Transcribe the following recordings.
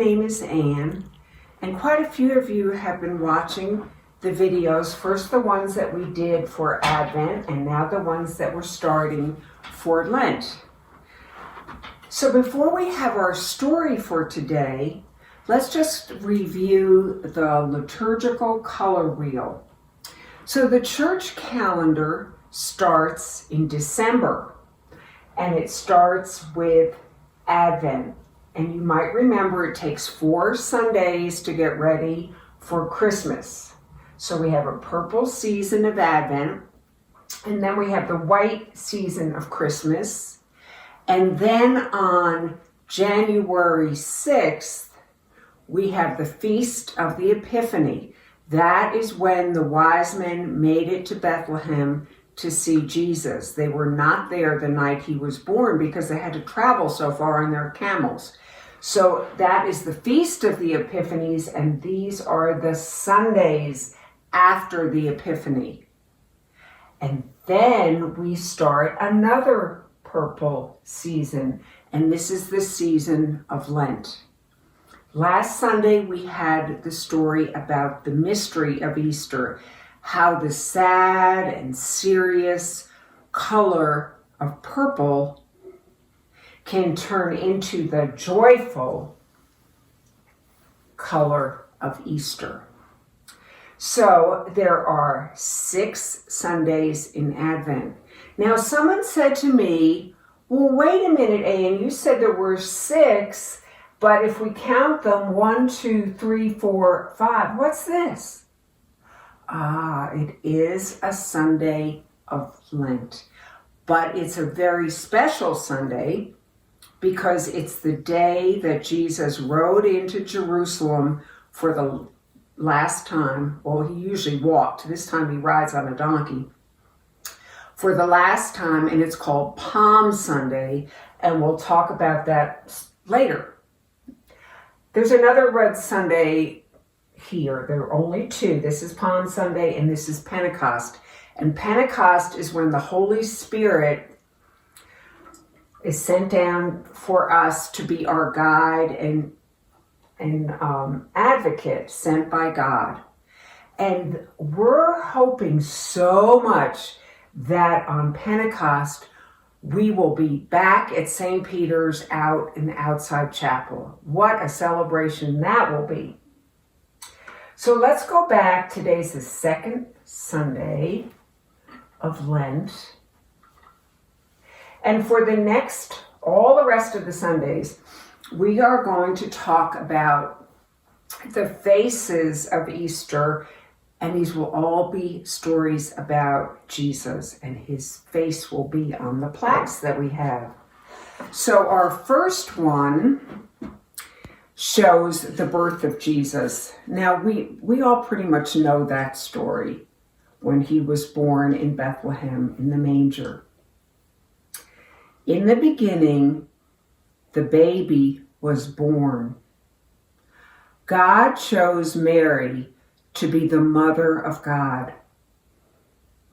name is Anne, and quite a few of you have been watching the videos, first the ones that we did for Advent, and now the ones that we're starting for Lent. So before we have our story for today, let's just review the liturgical color wheel. So the church calendar starts in December, and it starts with Advent. And you might remember it takes 4 Sundays to get ready for Christmas. So we have a purple season of Advent, and then we have the white season of Christmas. And then on January 6th, we have the Feast of the Epiphany. That is when the wise men made it to Bethlehem to see Jesus. They were not there the night he was born because they had to travel so far on their camels. So that is the Feast of the Epiphanies, and these are the Sundays after the Epiphany. And then we start another purple season, and this is the season of Lent. Last Sunday we had the story about the mystery of Easter, how the sad and serious color of purple can turn into the joyful color of Easter. So there are 6 Sundays in Advent. Now someone said to me, well, wait a minute, Anne, you said there were 6, but if we count them, 1, 2, 3, 4, 5, what's this? It is a Sunday of Lent, but it's a very special Sunday because it's the day that Jesus rode into Jerusalem for the last time. Well, he usually walked. This time he rides on a donkey for the last time, and it's called Palm Sunday, and we'll talk about that later. There's another Red Sunday here. There are only 2. This is Palm Sunday and this is Pentecost. And Pentecost is when the Holy Spirit is sent down for us to be our guide and advocate sent by God. And we're hoping so much that on Pentecost we will be back at St. Peter's out in the outside chapel. What a celebration that will be. So let's go back. Today's the 2nd Sunday of Lent. And for all the rest of the Sundays, we are going to talk about the faces of Easter, and these will all be stories about Jesus, and his face will be on the plaques that we have. So our first one shows the birth of Jesus. Now we all pretty much know that story, when he was born in Bethlehem in the manger. In the beginning, the baby was born. God chose Mary to be the mother of God.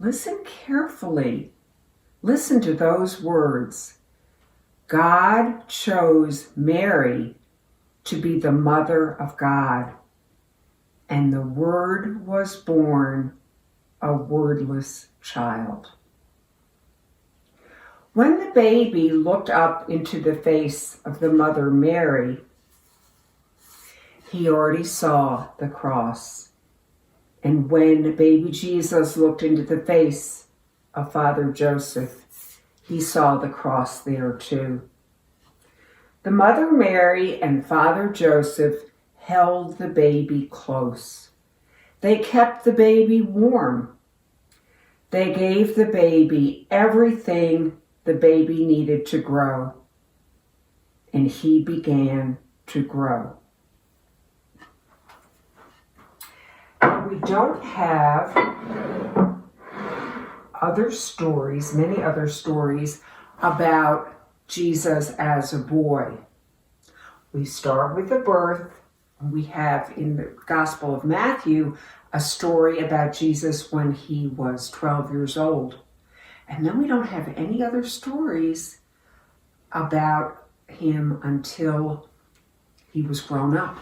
Listen carefully. Listen to those words. God chose Mary to be the mother of God, and the Word was born, a wordless child. When the baby looked up into the face of the mother Mary, he already saw the cross. And when baby Jesus looked into the face of Father Joseph, he saw the cross there too. The mother Mary and Father Joseph held the baby close. They kept the baby warm. They gave the baby everything the baby needed to grow, and he began to grow. We don't have many other stories about Jesus as a boy. We start with the birth. We have in the Gospel of Matthew a story about Jesus when he was 12 years old. And then we don't have any other stories about him until he was grown up.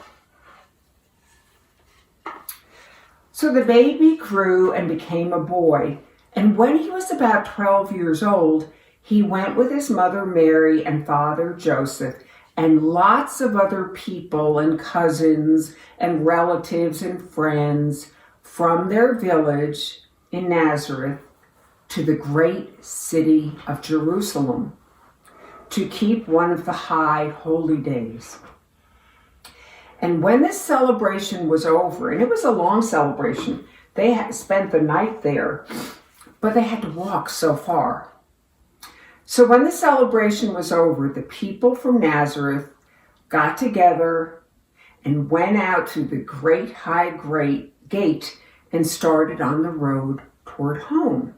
So the baby grew and became a boy, and when he was about 12 years old, he went with his mother Mary and father Joseph and lots of other people and cousins and relatives and friends from their village in Nazareth to the great city of Jerusalem to keep one of the high holy days. And when this celebration was over, and it was a long celebration, they had spent the night there, but they had to walk so far. So when the celebration was over, the people from Nazareth got together and went out to the great gate and started on the road toward home.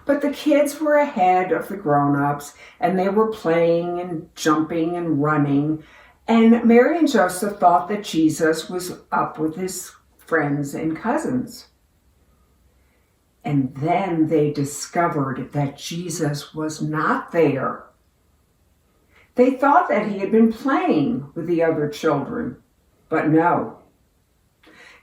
But the kids were ahead of the grown-ups, and they were playing and jumping and running. And Mary and Joseph thought that Jesus was up with his friends and cousins. And then they discovered that Jesus was not there. They thought that he had been playing with the other children, but no.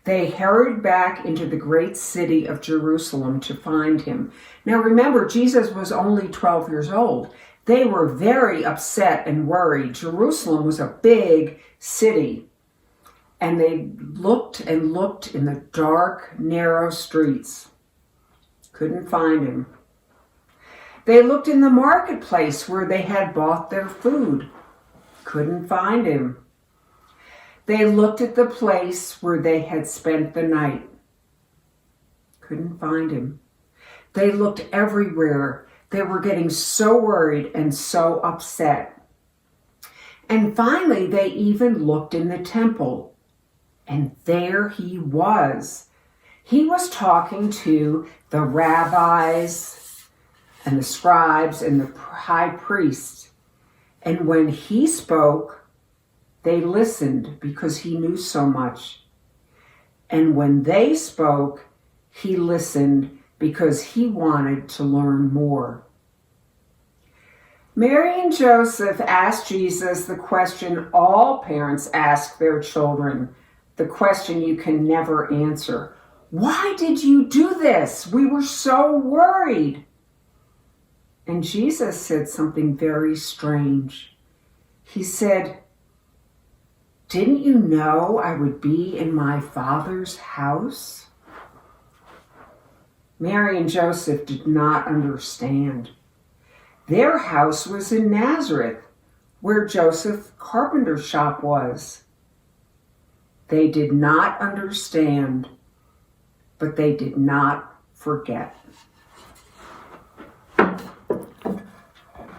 They hurried back into the great city of Jerusalem to find him. Now remember, Jesus was only 12 years old. They were very upset and worried. Jerusalem was a big city. And they looked and looked in the dark, narrow streets. Couldn't find him. They looked in the marketplace where they had bought their food. Couldn't find him. They looked at the place where they had spent the night. Couldn't find him. They looked everywhere. They were getting so worried and so upset. And finally, they even looked in the temple. And there he was. He was talking to the rabbis and the scribes and the high priests. And when he spoke, they listened because he knew so much. And when they spoke, he listened because he wanted to learn more. Mary and Joseph asked Jesus the question all parents ask their children, the question you can never answer. Why did you do this? We were so worried. And Jesus said something very strange. He said, "Didn't you know I would be in my Father's house?" Mary and Joseph did not understand. Their house was in Nazareth, where Joseph's carpenter shop was. They did not understand, but they did not forget.